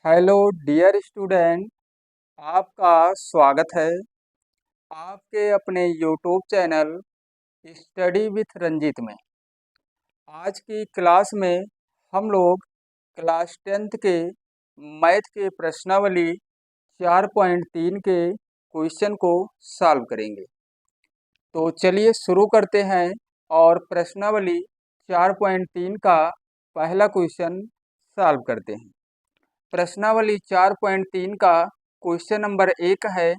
Hello dear student, आपका स्वागत है आपके अपने YouTube channel study with Ranjit में। आज की क्लास में हम लोग क्लास 10th के मैथ के प्रश्नावली 4.3 के क्वेश्चन को सॉल्व करेंगे। तो चलिए शुरू करते हैं और प्रश्नावली 4.3 का पहला क्वेश्चन सॉल्व करते हैं। प्रश्नावली 4.3 का क्वेश्चन नंबर 1 है,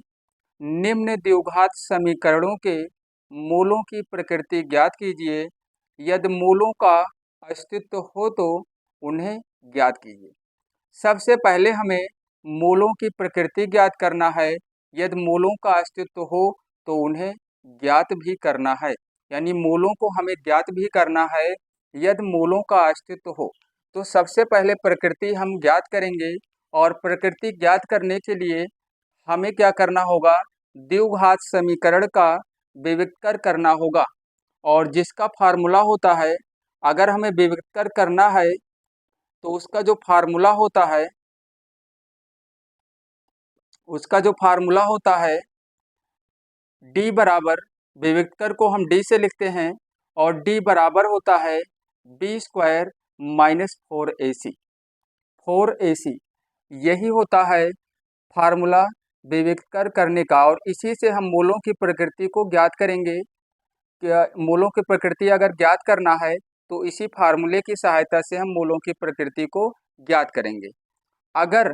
निम्न द्विघात समीकरणों के मूलों की प्रकृति ज्ञात कीजिए। यदि मूलों का अस्तित्व हो तो उन्हें ज्ञात कीजिए। सबसे पहले हमें मूलों की प्रकृति ज्ञात करना है। यदि मूलों का अस्तित्व हो तो उन्हें ज्ञात भी करना है, यानी मूलों को हमें ज्ञात भी करना है यदि मूलों का अस्तित्व हो। तो सबसे पहले प्रकृति हम ज्ञात करेंगे और प्रकृति ज्ञात करने के लिए हमें क्या करना होगा, द्विघात समीकरण का विविक्तर करना होगा। और जिसका फार्मूला होता है, अगर हमें विविक्तर करना है तो उसका जो फार्मूला होता है d बराबर, विविक्तर को हम d से लिखते हैं और d बराबर होता है b² माइनस 4ac। 4ac यही होता है फार्मूला विविक्तर करने का, और इसी से हम मूलों की प्रकृति को ज्ञात करेंगे। मूलों की प्रकृति अगर ज्ञात करना है तो इसी फार्मूले की सहायता से हम मूलों की प्रकृति को ज्ञात करेंगे। अगर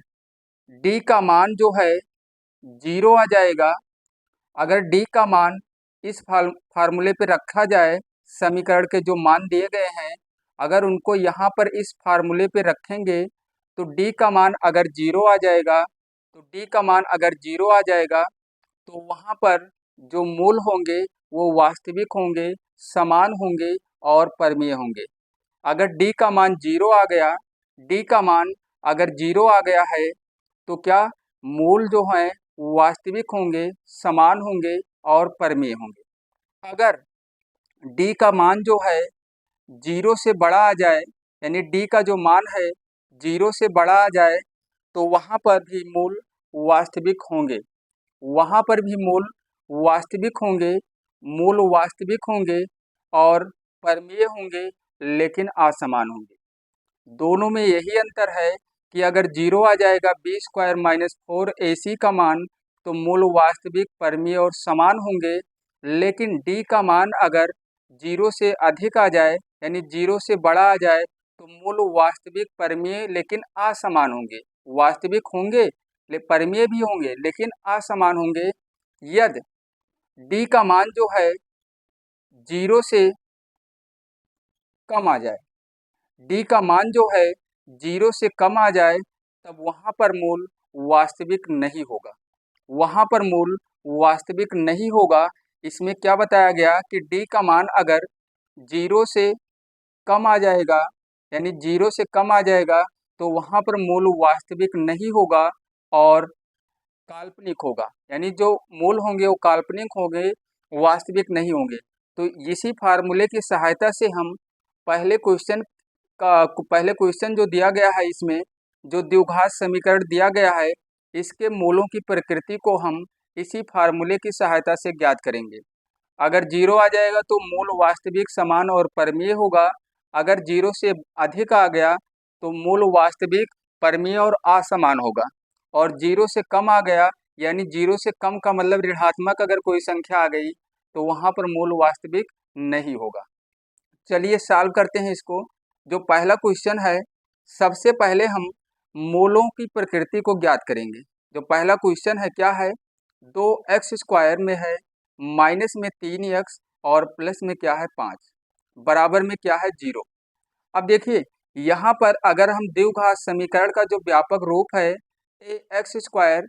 d का मान जो है 0 आ जाएगा, अगर d का मान इस फार्मूले पे रखा जाए, समीकरण के जो मान दिए गए हैं अगर उनको यहाँ पर इस फार्मूले पे रखेंगे तो d का मान अगर 0 आ जाएगा, तो वहाँ पर जो मूल होंगे वो वास्तविक होंगे, समान होंगे और परमीय होंगे। अगर d का मान 0 आ गया, d का मान अगर 0 आ गया है तो क्या मूल जो हैं वास्तविक होंगे, समान होंगे और परमीय होंगे। अगर d का मान जो है 0 से बड़ा आ जाए, यानी d का जो मान है 0 से बड़ा आ जाए, तो वहाँ पर भी मूल वास्तविक होंगे, मूल वास्तविक होंगे और परमीय होंगे, लेकिन असमान होंगे। दोनों में यही अंतर है कि अगर 0 आ जाएगा b² माइनस 4ac का मान तो मूल वास्तविक, परमीय और समान होंगे, लेकिन d का मान अगर 0 से अधिक आ जाए, यानी 0 से बड़ा आ जाए, तो मूल वास्तविक, परमीय लेकिन असमान होंगे। वास्तविक होंगे, परमीय भी होंगे, लेकिन असमान होंगे यदि d का मान जो है 0 से कम आ जाए। d का मान जो है 0 से कम आ जाए तब वहाँ पर मूल वास्तविक नहीं होगा। इसमें क्या बताया गया कि d का मान अगर 0 से कम आ जाएगा, यानी 0 से कम आ जाएगा, तो वहाँ पर मूल वास्तविक नहीं होगा और काल्पनिक होगा, यानी जो मूल होंगे वो काल्पनिक होंगे, वास्तविक नहीं होंगे। तो इसी फार्मूले की सहायता से हम पहले क्वेश्चन जो दिया गया है, इसमें जो द्विघात समीकरण दिया गया है, इसके मूलों की प्रकृति को हम इसी फार्मूले की सहायता से ज्ञात करेंगे। अगर 0 आ जाएगा तो मूल वास्तविक, समान और परमीय होगा। अगर 0 से अधिक आ गया तो मूल वास्तविक, परमीय और असमान होगा। और 0 से कम आ गया, यानी 0 से कम का मतलब ऋणात्मक अगर कोई संख्या आ गई तो वहाँ पर मूल वास्तविक नहीं होगा। चलिए सॉल्व करते हैं इसको। जो पहला क्वेश्चन है, सबसे पहले हम मूलों की प्रकृति को ज्ञात करेंगे। जो पहला क्वेश्चन है क्या है, 2x² में है, माइनस में 3x और प्लस में क्या है 5, बराबर में क्या है 0। अब देखिए यहाँ पर अगर हम द्विघात समीकरण का जो व्यापक रूप है ax²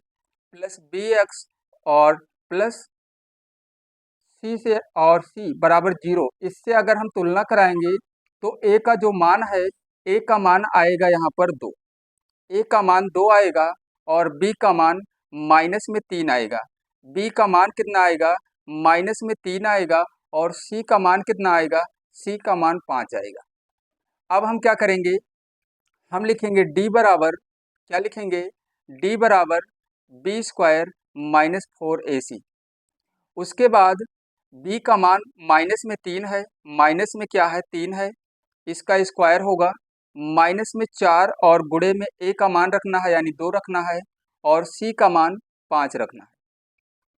प्लस bx और प्लस c बराबर 0, इससे अगर हम तुलना कराएंगे तो a का जो मान है, a का मान आएगा यहाँ पर 2, a का मान 2 आएगा और b का मान माइनस में 3 आएगा। b का मान कितना आएगा, माइनस में 3 आएगा और c का मान कितना आएगा, c का मान 5 आएगा। अब हम क्या करेंगे, हम लिखेंगे d बराबर क्या लिखेंगे, d बराबर बी स्क्वायर माइनस 4ac। उसके बाद b का मान माइनस में 3 है, माइनस में क्या है 3 है, इसका स्क्वायर होगा, माइनस में 4 और गुणे में a का मान रखना है यानी 2 रखना है और c का मान 5 रखना है।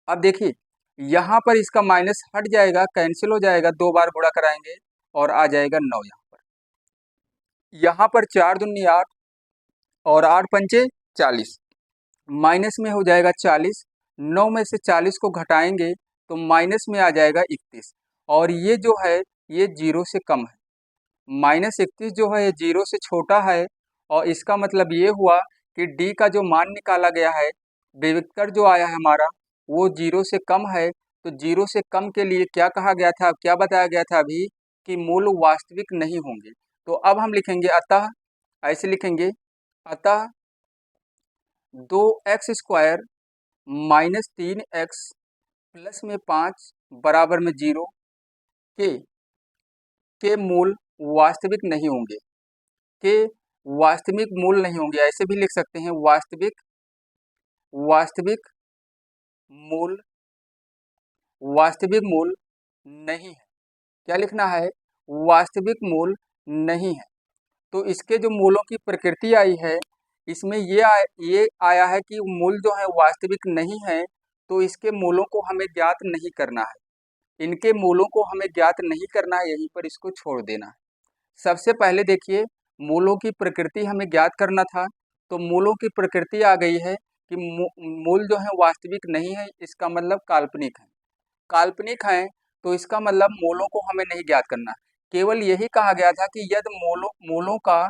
अब देखिए यहाँ पर इसका माइनस हट जाएगा, कैंसिल हो जाएगा, 2 बार गुणा कराएंगे और आ जाएगा 9। यहाँ पर 4 दूनी 8 और 8 पंचे 40, माइनस में हो जाएगा 40, 9 में से 40 को घटाएंगे तो माइनस में आ जाएगा 31 और ये जो है ये 0 से कम है, -31 जो है ये 0 से छोटा है और इसका मतलब ये हुआ कि d का जो मान निकाला गया है, विविक्तर जो आया है हमारा वो 0 से कम है। तो 0 से कम के लिए क्या कहा गया था, क्या बताया गया था अभी कि मूल वास्तविक नहीं होंगे। तो अब हम लिखेंगे अतः, ऐसे लिखेंगे अतः 2x² माइनस 3x प्लस में 5 बराबर में 0 के मूल वास्तविक नहीं होंगे, के वास्तविक मूल नहीं होंगे। ऐसे भी लिख सकते हैं वास्तविक मूल नहीं है। क्या लिखना है, वास्तविक मूल नहीं है। तो इसके जो मूलों की प्रकृति आई है इसमें ये आया है कि मूल जो है वास्तविक नहीं है, तो इसके मूलों को हमें ज्ञात नहीं करना है, इनके मूलों को हमें ज्ञात नहीं करना है, यहीं पर इसको छोड़ देना है। सबसे पहले देखिए मूलों की प्रकृति हमें ज्ञात करना था, तो मूलों की प्रकृति आ गई है कि मूल जो है वास्तविक नहीं है, इसका मतलब काल्पनिक है। काल्पनिक है तो इसका मतलब मूलों को हमें नहीं ज्ञात करना, केवल यही कहा गया था कि यदि मूलों का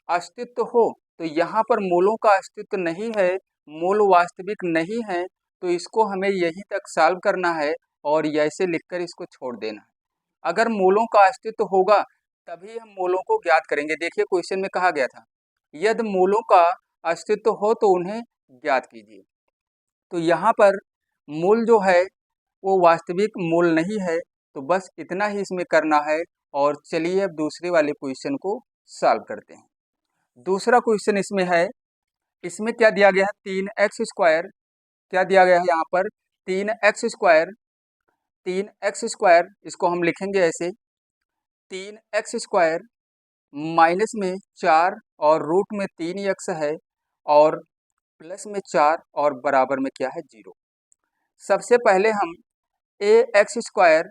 अस्तित्व हो, तो यहाँ पर मूलों का अस्तित्व नहीं है, मूल वास्तविक नहीं है, तो इसको हमें यहीं तक सॉल्व करना है और ऐसे लिखकर इसको छोड़ देना है। अगर मूलों का अस्तित्व होगा तभी हम मूलों को ज्ञात करेंगे। देखिए क्वेश्चन में कहा गया था यदि मूलों का अस्तित्व हो तो उन्हें ज्ञात कीजिए। तो यहाँ पर मूल जो है वो वास्तविक मूल नहीं है, तो बस इतना ही इसमें करना है। और चलिए अब दूसरे वाले क्वेश्चन को सॉल्व करते हैं। दूसरा क्वेश्चन इसमें है, इसमें क्या दिया गया है 3x², क्या दिया गया है यहाँ पर 3x², 3x², इसको हम लिखेंगे ऐसे 3x² माइनस में 4 और रूट में 3x है और प्लस में 4 और बराबर में क्या है 0। सबसे पहले हम ax²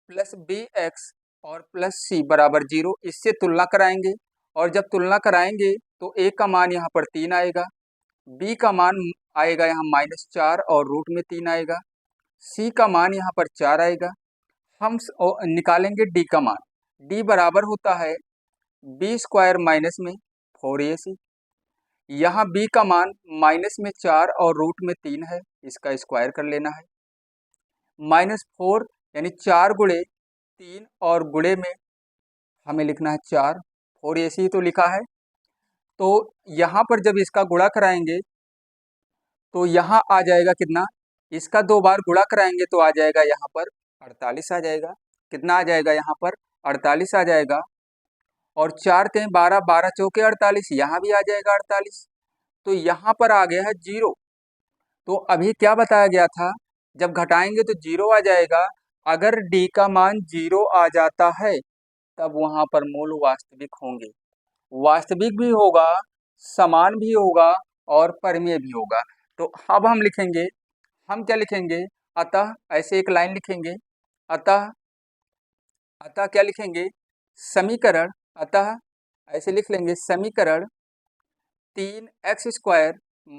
प्लस bx और प्लस c बराबर 0 इससे तुलना कराएंगे और जब तुलना कराएंगे तो a का मान यहाँ पर 3 आएगा, b का मान आएगा यहाँ -4 और रूट में 3 आएगा, c का मान यहाँ पर 4 आएगा। हम निकालेंगे d का मान, d बराबर होता है b² माइनस में 4ac। यहाँ b का मान माइनस में 4 और रूट में 3 है, इसका स्क्वायर कर लेना है, -4 यानी 4 गुणे 3 और गुणे में हमें लिखना है 4, 4ac तो लिखा है। तो यहाँ पर जब इसका गुणा कराएंगे तो यहाँ आ जाएगा कितना, इसका 2 बार गुणा कराएंगे तो आ जाएगा यहाँ पर 48 आ जाएगा। कितना आ जाएगा यहाँ पर 48 आ जाएगा और 4 3 12, 12 चौके 48, यहाँ भी आ जाएगा 48। तो यहाँ पर आ गया है 0। तो अभी क्या बताया गया था, जब घटाएंगे तो 0 आ जाएगा। अगर d का मान 0 आ जाता है तब वहाँ पर मूल वास्तविक होंगे, वास्तविक भी होगा, समान भी होगा और परिमेय भी होगा। तो अब हम लिखेंगे, हम क्या लिखेंगे, अतः ऐसे एक लाइन लिखेंगे, अतः क्या लिखेंगे, समीकरण, अतः ऐसे लिख लेंगे समीकरण 3x²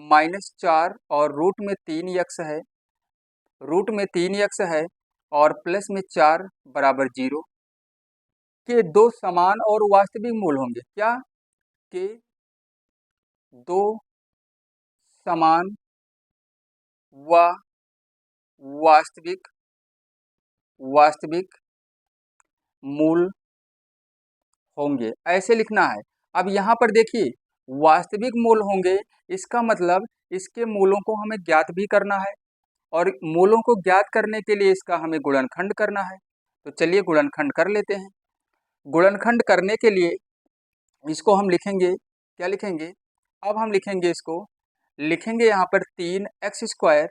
माइनस 4 और रूट में 3x है, रूट में 3x है और प्लस में 4 बराबर 0 के दो समान और वास्तविक मूल होंगे। क्या, के दो समान व वास्तविक मूल होंगे, ऐसे लिखना है। अब यहाँ पर देखिए वास्तविक मूल होंगे, इसका मतलब इसके मूलों को हमें ज्ञात भी करना है और मूलों को ज्ञात करने के लिए इसका हमें गुणनखंड करना है। तो चलिए गुणनखंड कर लेते हैं। गुणनखंड करने के लिए इसको हम लिखेंगे, क्या लिखेंगे, अब हम लिखेंगे इसको, लिखेंगे यहाँ पर 3x²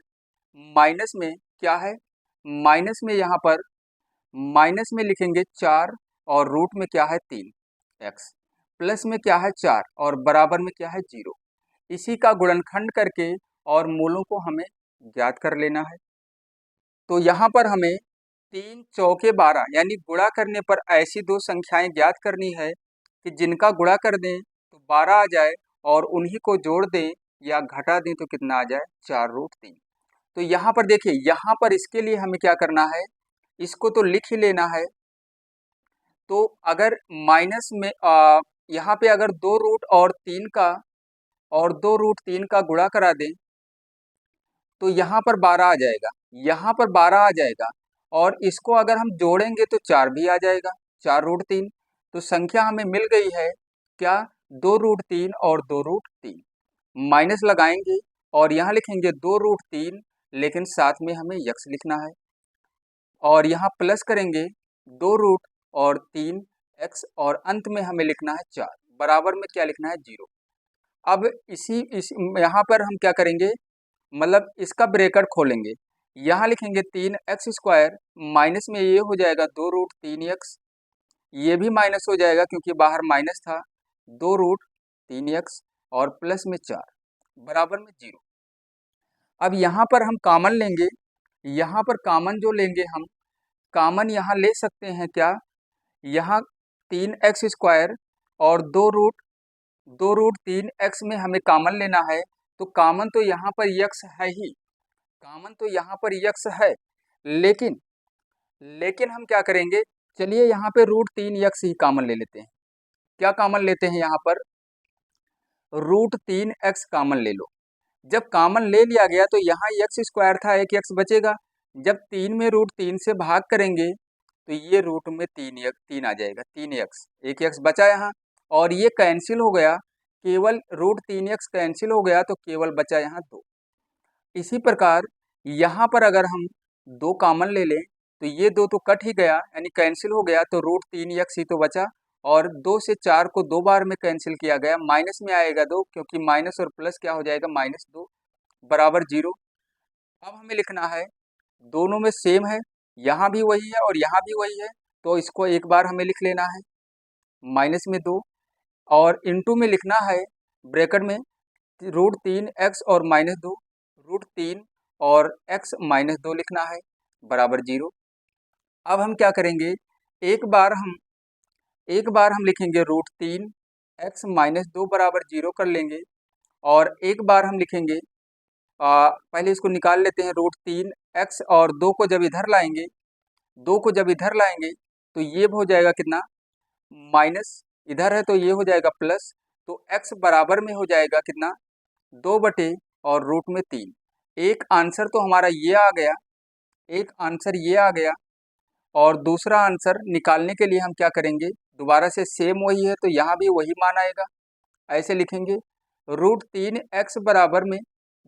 माइनस में क्या है, माइनस में यहाँ पर माइनस में लिखेंगे 4 और रूट में क्या है 3x, प्लस में क्या है 4 और बराबर में क्या है 0। इसी का गुणनखंड करके और मूलों को हमें ज्ञात कर लेना है। तो यहाँ पर हमें 3 चौके 12 यानी गुणा करने पर ऐसी दो संख्याएं ज्ञात करनी है कि जिनका गुणा कर दें तो 12 आ जाए और उन्हीं को जोड़ दें या घटा दें तो कितना आ जाए 4√3। तो यहाँ पर देखिए, यहाँ पर इसके लिए हमें क्या करना है, इसको तो लिख ही लेना है। तो अगर माइनस में यहाँ पे अगर 2√3 का गुणा करा दें तो यहाँ पर 12 आ जाएगा, यहाँ पर 12 आ जाएगा और इसको अगर हम जोड़ेंगे तो 4 भी आ जाएगा, 4√3। तो संख्या हमें मिल गई है क्या, 2√3 और 2√3। माइनस लगाएंगे और यहाँ लिखेंगे 2√3, लेकिन साथ में हमें यक्स लिखना है और यहाँ प्लस करेंगे 2√3x और अंत में हमें लिखना है 4, बराबर में क्या लिखना है 0। अब इस यहाँ पर हम क्या करेंगे, मतलब इसका ब्रैकेट खोलेंगे, यहाँ लिखेंगे 3x² माइनस में ये हो जाएगा 2√3x, ये भी माइनस हो जाएगा क्योंकि बाहर माइनस था, 2√3x और प्लस में 4 बराबर में 0। अब यहाँ पर हम कॉमन लेंगे, यहाँ पर कॉमन जो लेंगे हम, कॉमन यहाँ ले सकते हैं क्या, यहाँ 3x² और 2√3x में हमें कॉमन लेना है। तो कॉमन तो यहाँ पर यक्स है ही, कॉमन तो यहाँ पर यक्स है, लेकिन हम क्या करेंगे, चलिए यहाँ पे √3x ही कॉमन ले लेते हैं। क्या कॉमन लेते हैं यहाँ पर, √3x कॉमन ले लो। जब कॉमन ले लिया गया तो यहाँ x² था, एक x बचेगा। जब 3 में √3 से भाग करेंगे तो ये रूट में 3 आ जाएगा, 3x, एक x बचा यहाँ और ये कैंसिल हो गया, केवल √3x कैंसिल हो गया तो केवल बचा यहाँ 2। इसी प्रकार यहाँ पर अगर हम 2 कॉमन ले लें तो ये 2 तो कट ही गया यानी कैंसिल हो गया, तो √3x ही तो बचा और 2 से 4 को 2 बार में कैंसिल किया गया, माइनस में आएगा 2 क्योंकि माइनस और प्लस क्या हो जाएगा, -2 बराबर 0। अब हमें लिखना है, दोनों में सेम है, यहाँ भी वही है और यहाँ भी वही है, तो इसको एक बार हमें लिख लेना है -2 और इनटू में लिखना है ब्रैकेट में √3x और -2, √3 और x -2 लिखना है बराबर 0। अब हम क्या करेंगे, एक बार हम लिखेंगे √3x -2 बराबर 0 कर लेंगे और एक बार हम लिखेंगे, पहले इसको निकाल लेते हैं, √3x और 2 को जब इधर लाएंगे, 2 को जब इधर लाएंगे तो ये हो जाएगा कितना, माइनस, इधर है तो ये हो जाएगा प्लस, तो x बराबर में हो जाएगा कितना, 2 बटे और रूट में 3। एक आंसर तो हमारा ये आ गया, एक आंसर ये आ गया और दूसरा आंसर निकालने के लिए हम क्या करेंगे, दोबारा से सेम वही है तो यहाँ भी वही मान आएगा, ऐसे लिखेंगे √3x बराबर में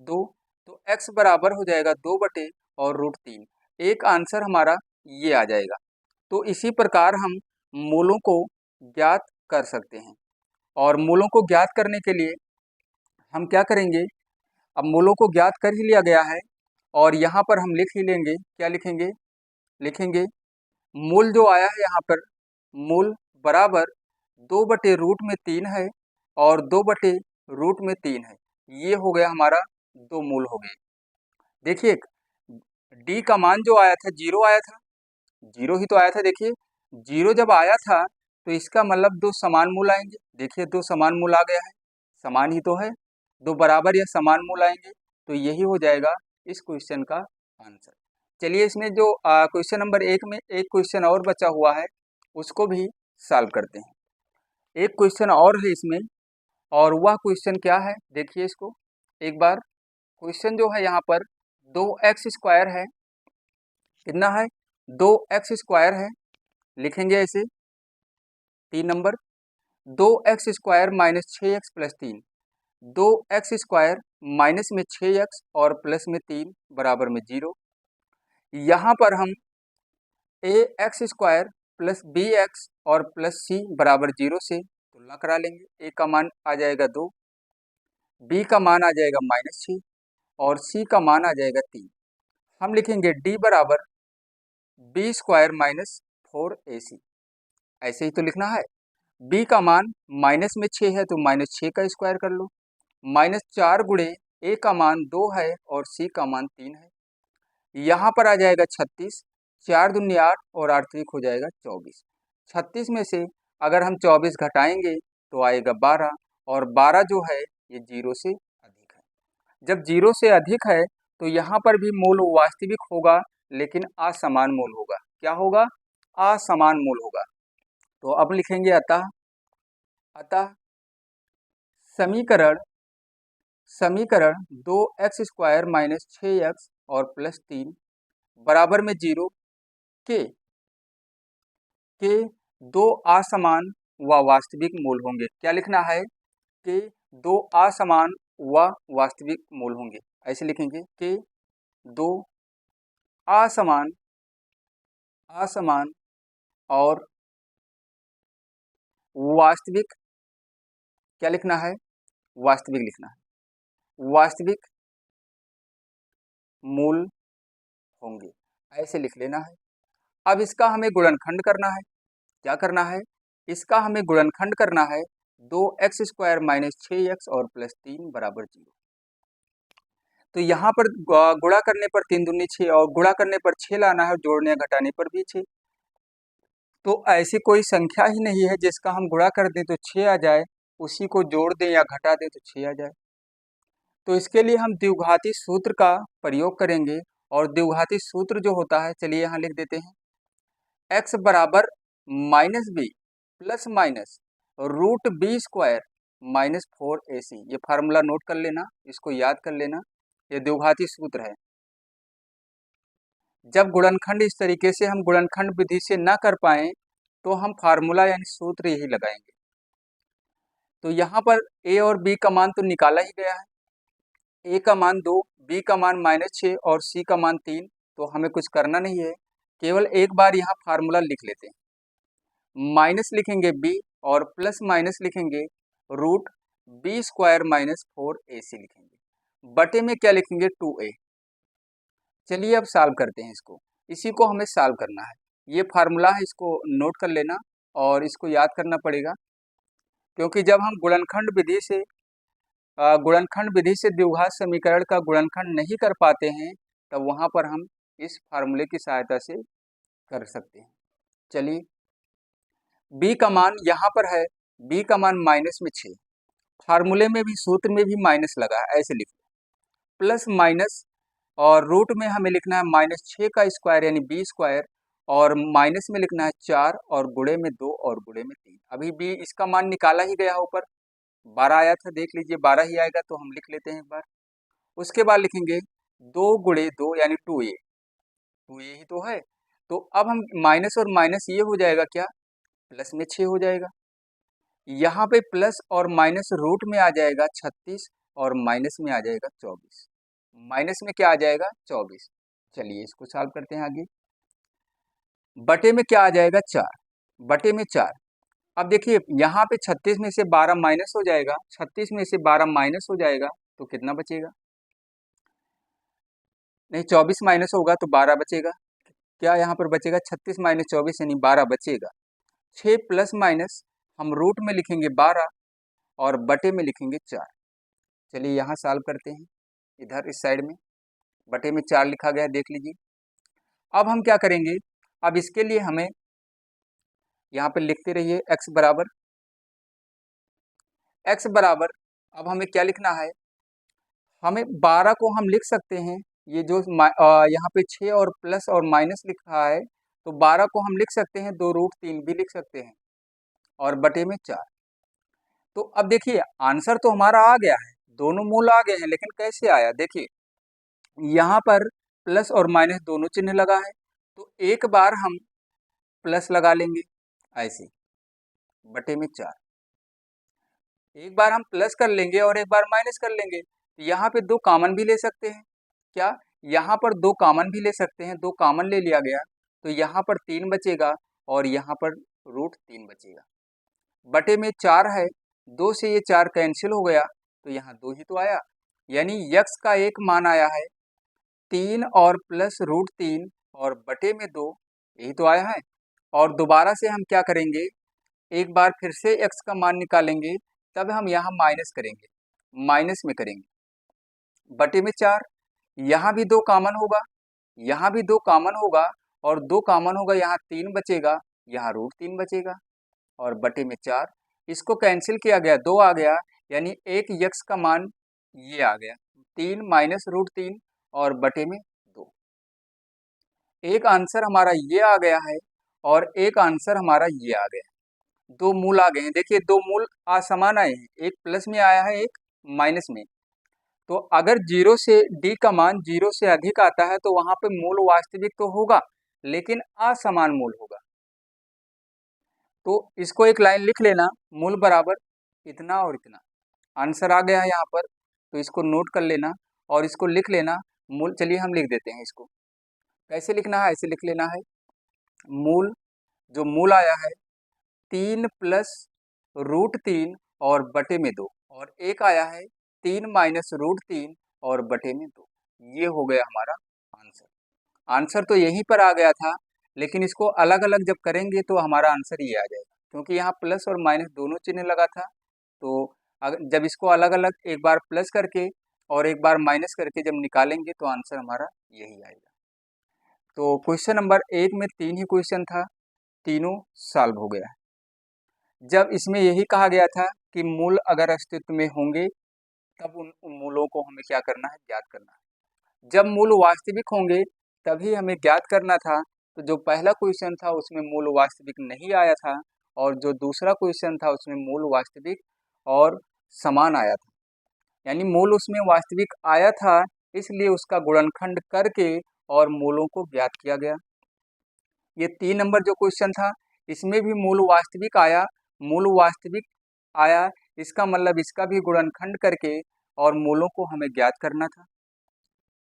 2, तो x बराबर हो जाएगा 2 बटे और √3, एक आंसर हमारा ये आ जाएगा। तो इसी प्रकार हम मूलों को ज्ञात कर सकते हैं और मूलों को ज्ञात करने के लिए हम क्या करेंगे, अब मूलों को ज्ञात कर ही लिया गया है और यहाँ पर हम लिख ही लेंगे, क्या लिखेंगे, लिखेंगे मूल जो आया है यहाँ पर, मूल बराबर 2 बटे रूट में 3 है और 2 बटे रूट में 3 है, ये हो गया हमारा 2 मूल हो गए। देखिए डी का मान जो आया था 0 आया था, 0 ही तो आया था, देखिए 0 जब आया था तो इसका मतलब 2 समान मूल आएंगे, देखिए 2 समान मूल आ गया है, समान ही तो है, 2 बराबर या समान मूल आएंगे, तो यही हो जाएगा इस क्वेश्चन का आंसर। चलिए इसमें जो क्वेश्चन नंबर 1 में एक क्वेश्चन और बचा हुआ है उसको भी सॉल्व करते हैं। एक क्वेश्चन और है इसमें और वह क्वेश्चन क्या है, देखिए इसको एक बार। क्वेश्चन जो है यहाँ पर 2x² है, कितना है, 2x² है, लिखेंगे ऐसे 3 number, 2x² minus 6x plus 3, 2x² minus में 6x और प्लस में 3 बराबर में 0। यहाँ पर हम ax² प्लस bx और प्लस c बराबर 0 से तुलना करा लेंगे, a का मान आ जाएगा 2 b का मान आ जाएगा -6 और c का मान आ जाएगा 3। हम लिखेंगे d बराबर b² - 4ac। ऐसे ही तो लिखना है। b का मान माइनस में 6 है तो -6 का स्क्वायर कर लो, -4 गुणे a का मान 2 है और c का मान 3 है। यहाँ पर आ जाएगा 36, 4 दूनी 8 और 8 त्रिक हो जाएगा 24। 36 में से अगर हम 24 घटाएंगे तो आएगा 12 और 12 जो है ये 0 से अधिक है। जब 0 से अधिक है तो यहाँ पर भी मूल वास्तविक होगा लेकिन असमान मूल होगा। क्या होगा? असमान मूल होगा। तो अब लिखेंगे अतः समीकरण 2x² - 6x और +3 बराबर में 0 के दो असमान व वास्तविक मूल होंगे। क्या लिखना है? के दो असमान व वास्तविक मूल होंगे। ऐसे लिखेंगे के दो असमान और वास्तविक, क्या लिखना है? वास्तविक लिखना है, वास्तविक मूल होंगे। ऐसे लिख लेना है। अब इसका हमें गुणनखंड करना है। क्या करना है? इसका हमें गुणनखंड करना है। 2x² - 6x और +3 बराबर 0। तो यहाँ पर गुणा करने पर 3 दूनी 6 और गुणा करने पर 6 लाना है और जोड़ने या घटाने पर भी 6। तो ऐसी कोई संख्या ही नहीं है जिसका हम गुणा कर दें तो 6 आ जाए, उसी को जोड़ दें या घटा दें तो 6 आ जाए। तो इसके लिए हम द्विघाती सूत्र का प्रयोग करेंगे और द्विघाती सूत्र जो होता है, चलिए यहाँ लिख देते हैं। x बराबर -b plus minus √b² - 4ac। ये फार्मूला नोट कर लेना, इसको याद कर लेना, ये द्विघाती सूत्र है। जब गुणनखंड इस तरीके से हम गुणनखंड विधि से ना कर पाए तो हम फार्मूला यानी सूत्र यही लगाएंगे। तो यहाँ पर a और b का मान तो निकाला ही गया है। a का मान 2, b का मान -6 और c का मान 3। तो हमें कुछ करना नहीं है, केवल एक बार यहाँ फार्मूला लिख लेते हैं। माइनस लिखेंगे b और प्लस माइनस लिखेंगे √b² - 4ac लिखेंगे। बटे में क्या लिखेंगे? 2a। चलिए अब सॉल्व करते हैं इसको। इसी को हमें सॉल्व करना है। ये फार्मूला है, इसको नोट कर लेना और इसको याद करना पड़ेगा, क्योंकि जब हम गुणनखंड विधि से द्विघात समीकरण का गुणनखंड नहीं कर पाते हैं तब वहाँ पर हम इस फार्मूले की सहायता से कर सकते हैं। चलिए, b का मान यहाँ पर है, b का मान -6। फार्मूले में भी, सूत्र में भी माइनस लगा है, ऐसे लिखो। प्लस माइनस और रूट में हमें लिखना है -6 का स्क्वायर यानी b² और माइनस में लिखना है 4 और गुणे में 2 और गुणे में 3। अभी b इसका मान निकाला ही गया, ऊपर 12 आया था, देख लीजिए 12 ही आएगा तो हम लिख लेते हैं एक बार। उसके बाद लिखेंगे 2 गुणे 2 यानी 2a, 2a ही तो है। तो अब हम माइनस और माइनस ये हो जाएगा क्या? प्लस में 6 हो जाएगा। यहाँ पे प्लस और माइनस रूट में आ जाएगा 36 और माइनस में आ जाएगा 24। माइनस में क्या आ जाएगा? 24। चलिए इसको सॉल्व करते हैं आगे। बटे में क्या आ जाएगा? 4, बटे में 4। अब देखिए यहाँ पे 36 में से 12 माइनस हो जाएगा, 36 में से 12 माइनस हो जाएगा तो कितना बचेगा? नहीं, 24 माइनस होगा तो 12 बचेगा। क्या यहाँ पर बचेगा? 36 - 24 यानी 12 बचेगा। 6 प्लस माइनस हम रूट में लिखेंगे 12 और बटे में लिखेंगे 4। चलिए यहाँ सॉल्व करते हैं। इधर इस साइड में बटे में 4 लिखा गया, देख लीजिए। अब हम क्या करेंगे? अब इसके लिए हमें यहाँ पे लिखते रहिए x बराबर अब हमें क्या लिखना है? हमें 12 को हम लिख सकते हैं, ये जो यहाँ पे 6 और प्लस और माइनस लिखा है तो 12 को हम लिख सकते हैं 2√3 भी लिख सकते हैं और बटे में 4। तो अब देखिए आंसर तो हमारा आ गया है, दोनों मूल आ गए हैं, लेकिन कैसे आया? देखिए यहाँ पर प्लस और माइनस दोनों चिन्ह लगा है तो एक बार हम प्लस लगा लेंगे ऐसे, बटे में 4। एक बार हम प्लस कर लेंगे और एक बार माइनस कर लेंगे। यहाँ पे 2 कॉमन भी ले सकते हैं। क्या? यहाँ पर 2 कॉमन भी ले सकते हैं, 2 कॉमन ले लिया गया तो यहाँ पर 3 बचेगा और यहाँ पर √3 बचेगा। बटे में 4 है, 2 से ये 4 कैंसिल हो गया तो यहाँ 2 ही तो आया, यानी x का एक मान आया है 3 और प्लस रूट 3 और बटे में 2, यही तो आया है। और दोबारा से हम क्या करेंगे, एक बार फिर से x का मान निकालेंगे, तब हम यहाँ माइनस करेंगे, माइनस में करेंगे बटे में 4, यहाँ भी 2 कॉमन होगा, यहाँ भी 2 कॉमन होगा और 2 कॉमन होगा, यहाँ 3 बचेगा, यहाँ रूट 3 बचेगा और बटे में 4, इसको कैंसिल किया गया, 2 आ गया, यानी एक यक्स का मान ये आ गया 3 माइनस रूट 3 और बटे में 2। एक आंसर हमारा ये आ गया है और एक आंसर हमारा ये आ गया, 2 मूल आ गए हैं। देखिए 2 मूल असमान आए हैं, एक प्लस में आया है, एक माइनस में। तो अगर 0 से d का मान 0 से अधिक आता है तो वहां पे मूल वास्तविक तो होगा, लेकिन असमान मूल होगा। तो इसको एक लाइन लिख लेना, मूल बराबर इतना और इतना, आंसर आ गया है यहाँ पर, तो इसको नोट कर लेना और इसको लिख लेना मूल। चलिए हम लिख देते हैं इसको, कैसे लिखना है, ऐसे लिख लेना है, मूल, जो मूल आया है 3 प्लस रूट 3 और बटे में 2, और एक आया है 3 माइनस रूट 3 और बटे में 2, ये हो गया हमारा आंसर। आंसर तो यहीं पर आ गया था, लेकिन इसको अलग अलग जब करेंगे तो हमारा आंसर ये आ जाएगा, क्योंकि यहाँ प्लस और माइनस दोनों चिन्ह लगा था। तो जब इसको अलग अलग एक बार प्लस करके और एक बार माइनस करके जब निकालेंगे तो आंसर हमारा यही आएगा। तो क्वेश्चन नंबर 1 में 3 ही क्वेश्चन था, तीनों सॉल्व हो गया। जब इसमें यही कहा गया था कि मूल अगर अस्तित्व में होंगे तब उन मूलों को हमें क्या करना है, ज्ञात करना है। जब मूल वास्तविक होंगे तभी हमें ज्ञात करना था। तो जो पहला क्वेश्चन था उसमें मूल वास्तविक नहीं आया था, और जो दूसरा क्वेश्चन था उसमें मूल वास्तविक और समान आया था, यानी मूल उसमें वास्तविक आया था, इसलिए उसका गुणनखंड करके और मूलों को ज्ञात किया गया। ये 3 नंबर जो क्वेश्चन था इसमें भी मूल वास्तविक आया, मूल वास्तविक आया, इसका मतलब इसका भी गुणनखंड करके और मूलों को हमें ज्ञात करना था।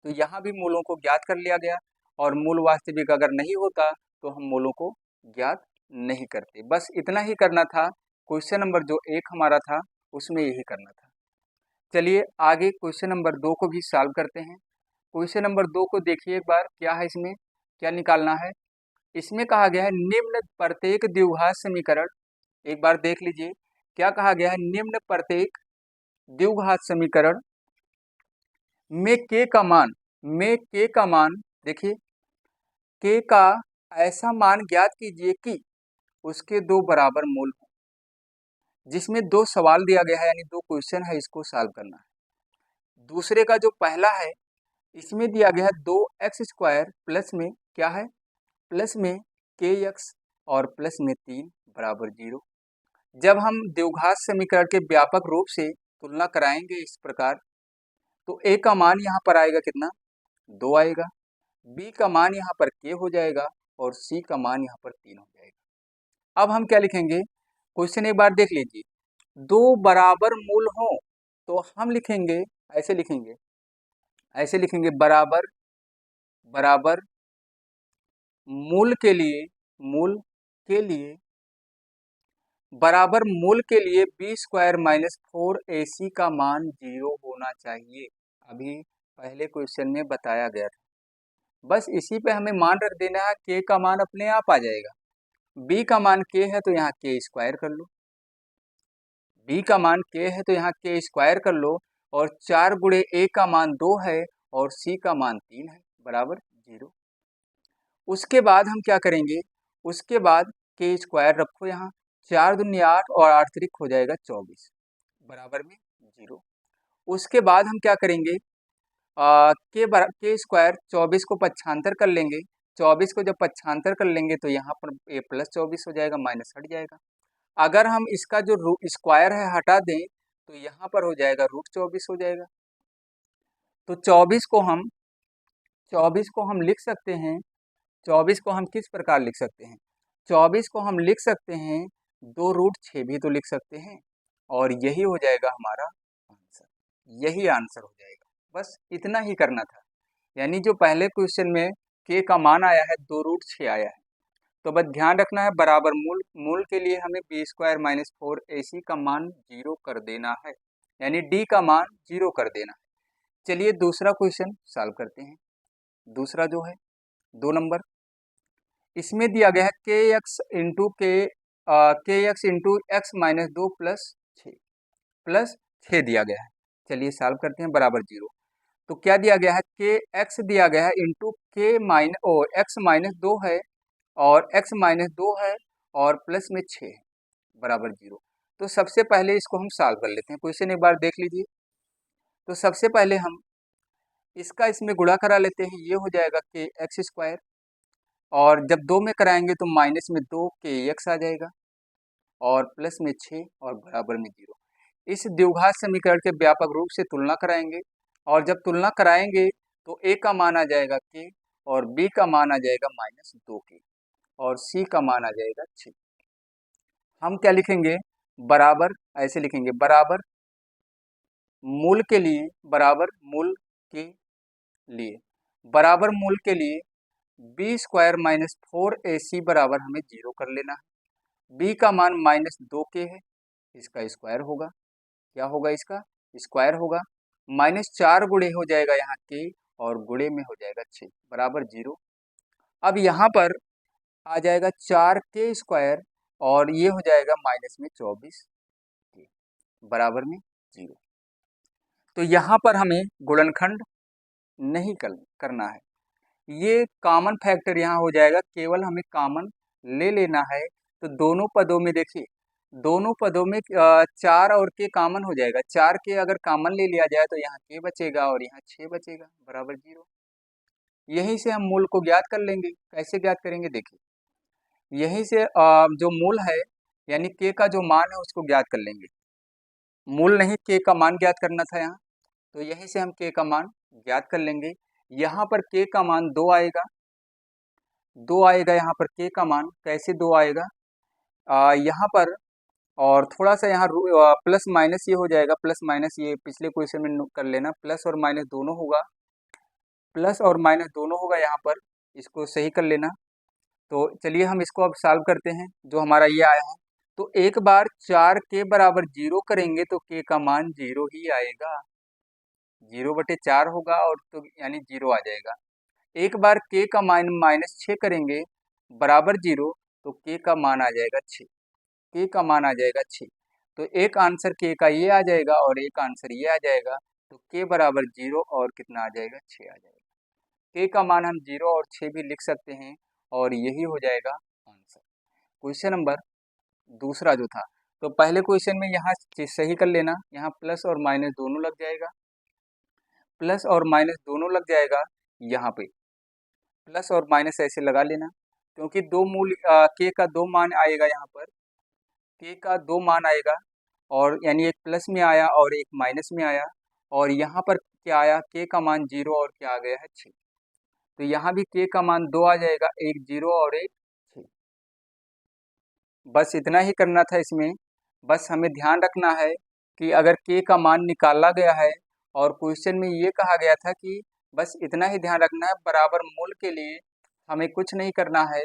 तो यहाँ भी मूलों को ज्ञात कर लिया गया, और मूल वास्तविक अगर नहीं होता तो हम मूलों को ज्ञात नहीं करते। बस इतना ही करना था, क्वेश्चन नंबर जो 1 हमारा था उसमें यही करना था। चलिए आगे क्वेश्चन नंबर 2 को भी सॉल्व करते हैं। क्वेश्चन नंबर 2 को देखिए एक बार, क्या है इसमें, क्या निकालना है। इसमें कहा गया है निम्न प्रत्येक द्विघात समीकरण, एक बार देख लीजिए क्या कहा गया है, निम्न प्रत्येक द्विघात समीकरण में k का मान, में k का मान, देखिए k का ऐसा मान ज्ञात कीजिए कि उसके 2 बराबर मूल हो। जिसमें 2 सवाल दिया गया है, यानी 2 क्वेश्चन है, इसको सॉल्व करना है। दूसरे का जो पहला है इसमें दिया गया है 2x² प्लस में क्या है, प्लस में kx और प्लस में 3 बराबर 0। जब हम द्विघात समीकरण के व्यापक रूप से तुलना कराएंगे इस प्रकार, तो a का मान यहाँ पर आएगा कितना, 2 आएगा, b का मान यहाँ पर k हो जाएगा और c का मान यहाँ पर 3 हो जाएगा। अब हम क्या लिखेंगे, क्वेश्चन एक बार देख लीजिए, 2 बराबर मूल हो तो हम लिखेंगे, ऐसे लिखेंगे, ऐसे लिखेंगे, बराबर बराबर मूल के लिए, मूल के लिए, बराबर मूल के लिए b² माइनस 4ac का मान 0 होना चाहिए। अभी पहले क्वेश्चन में बताया गया था, बस इसी पे हमें मान रख देना है, k का मान अपने आप आ जाएगा। b का मान k है तो यहाँ k² कर लो, b का मान k है तो यहाँ k² कर लो, और 4 गुणे a का मान 2 है और c का मान 3 है, बराबर 0। उसके बाद हम क्या करेंगे, उसके बाद k² रखो यहाँ, 4 दूनी 8 और 8 त्रिक हो जाएगा 24, बराबर में 0। उसके बाद हम क्या करेंगे, k² 24 को पक्षांतर कर लेंगे, 24 को जब पक्षांतर कर लेंगे तो यहाँ पर a प्लस 24 हो जाएगा, माइनस हट जाएगा। अगर हम इसका जो स्क्वायर है हटा दें तो यहाँ पर हो जाएगा रूट 24 हो जाएगा। तो 24 को हम लिख सकते हैं, 24 को हम किस प्रकार लिख सकते हैं, 24 को हम लिख सकते हैं 2√6 भी तो लिख सकते हैं, और यही हो जाएगा हमारा आंसर, यही आंसर हो जाएगा। बस इतना ही करना था, यानी जो पहले क्वेश्चन में k का मान आया है 2√6 आया है, तो बस ध्यान रखना है बराबर मूल, मूल के लिए हमें b² माइनस 4ac का मान 0 कर देना है, यानी डी का मान 0 कर देना। चलिए दूसरा क्वेश्चन सॉल्व करते हैं। दूसरा जो है 2 नंबर, इसमें दिया गया है के x into x minus 2 plus 6 दिया गया है। चलिए सॉल्व करते हैं, बराबर 0। तो क्या दिया गया है, के एक्स दिया गया है इंटू एक्स माइनस 2 है और एक्स माइनस 2 है और प्लस में 6 है, बराबर 0। तो सबसे पहले इसको हम सॉल्व कर लेते हैं। क्वेश्चन एक बार देख लीजिए। तो सबसे पहले हम इसका इसमें गुणा करा लेते हैं, ये हो जाएगा के एक्स स्क्वायर, और जब 2 में कराएंगे तो माइनस में 2 के एक्स आ जाएगा और प्लस में 6 और बराबर में 0। इस द्विघात समीकरण के व्यापक रूप से तुलना कराएंगे, और जब तुलना कराएंगे तो ए का मान आ जाएगा के और बी का मान आ जाएगा माइनस 2 के और सी का मान आ जाएगा 6। हम क्या लिखेंगे, बराबर, ऐसे लिखेंगे, बराबर मूल के लिए, बराबर मूल के लिए, बराबर मूल के लिए बी स्क्वायर माइनस 4ac बराबर हमें 0 कर लेना है। बी का मान माइनस 2 के है, इसका स्क्वायर होगा, क्या होगा, इसका स्क्वायर होगा, माइनस 4 गुणे हो जाएगा यहाँ के और गुणे में हो जाएगा 6 बराबर 0। अब यहाँ पर आ जाएगा 4 के स्क्वायर और ये हो जाएगा माइनस में 24 के बराबर में 0। तो यहाँ पर हमें गुणनखंड नहीं करना है, ये कॉमन फैक्टर यहाँ हो जाएगा, केवल हमें कॉमन ले लेना है। तो दोनों पदों में देखिए, दोनों पदों में 4 और के कॉमन हो जाएगा। 4 के अगर कॉमन ले लिया जाए तो यहाँ के बचेगा और यहाँ 6 बचेगा बराबर 0। यहीं से हम मूल को ज्ञात कर लेंगे। कैसे ज्ञात करेंगे, देखिए, यहीं से जो मूल है यानी के का जो मान है उसको ज्ञात कर लेंगे। मूल नहीं, के का मान ज्ञात करना था यहाँ, तो यहीं से हम के का मान ज्ञात कर लेंगे। यहाँ पर के का मान 2 आएगा, 2 आएगा यहाँ पर के का मान। कैसे 2 आएगा, यहाँ पर, और थोड़ा सा यहाँ प्लस माइनस ये हो जाएगा, प्लस माइनस ये पिछले क्वेश्चन में कर लेना, प्लस और माइनस दोनों होगा, प्लस और माइनस दोनों होगा यहाँ पर, इसको सही कर लेना। तो चलिए हम इसको अब सॉल्व करते हैं, जो हमारा ये आया है। तो एक बार 4 के बराबर 0 करेंगे तो के का मान 0 ही आएगा, 0/4 होगा और तो यानी 0 आ जाएगा। एक बार के का मान माइनस 6 करेंगे बराबर 0 तो के का मान आ जाएगा 6, के का मान आ जाएगा 6। तो एक आंसर के का ये आ जाएगा और एक आंसर ये आ जाएगा। तो के बराबर 0 और कितना आ जाएगा, 6 आ जाएगा। के का मान हम 0 और 6 भी लिख सकते हैं और यही हो जाएगा आंसर। क्वेश्चन नंबर दूसरा जो था, तो पहले क्वेश्चन में यहाँ सही कर लेना, यहाँ प्लस और माइनस दोनों लग जाएगा, प्लस और माइनस दोनों लग जाएगा, यहाँ पे प्लस और माइनस ऐसे लगा लेना, क्योंकि दो मूल के का 2 मान आएगा, यहाँ पर के का 2 मान आएगा, और यानी एक प्लस में आया और एक माइनस में आया, और यहाँ पर क्या आया, के का मान 0 और क्या आ गया है 6। तो यहाँ भी के का मान 2 आ जाएगा, एक 0 और एक 6। बस इतना ही करना था इसमें। बस हमें ध्यान रखना है कि अगर के का मान निकाला गया है और क्वेश्चन में ये कहा गया था कि बस इतना ही ध्यान रखना है, बराबर मूल के लिए हमें कुछ नहीं करना है,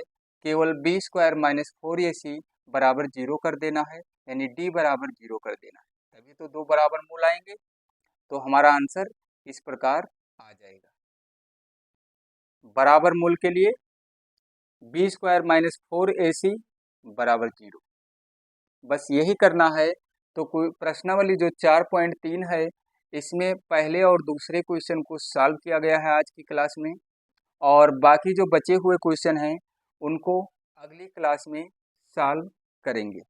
केवल बी स्क्वायर माइनस 4ac बराबर 0 कर देना है, यानी डी बराबर 0 कर देना है, तभी तो दो बराबर मूल आएंगे। तो हमारा आंसर इस प्रकार आ जाएगा, बराबर मूल के लिए बी स्क्वायर माइनस 4ac बराबर 0। बस यही करना है। तो कोई प्रश्नावली जो 4.3 है, इसमें पहले और दूसरे क्वेश्चन को सॉल्व किया गया है आज की क्लास में, और बाकी जो बचे हुए क्वेश्चन हैं उनको अगली क्लास में सॉल्व करेंगे,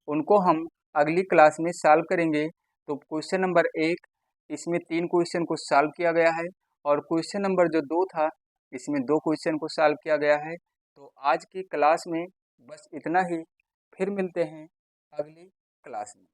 उनको हम अगली क्लास में सॉल्व करेंगे। तो क्वेश्चन नंबर 1, इसमें 3 क्वेश्चन को सॉल्व किया गया है, और क्वेश्चन नंबर जो 2 था इसमें 2 क्वेश्चन को सॉल्व किया गया है। तो आज की क्लास में बस इतना ही, फिर मिलते हैं अगली क्लास में।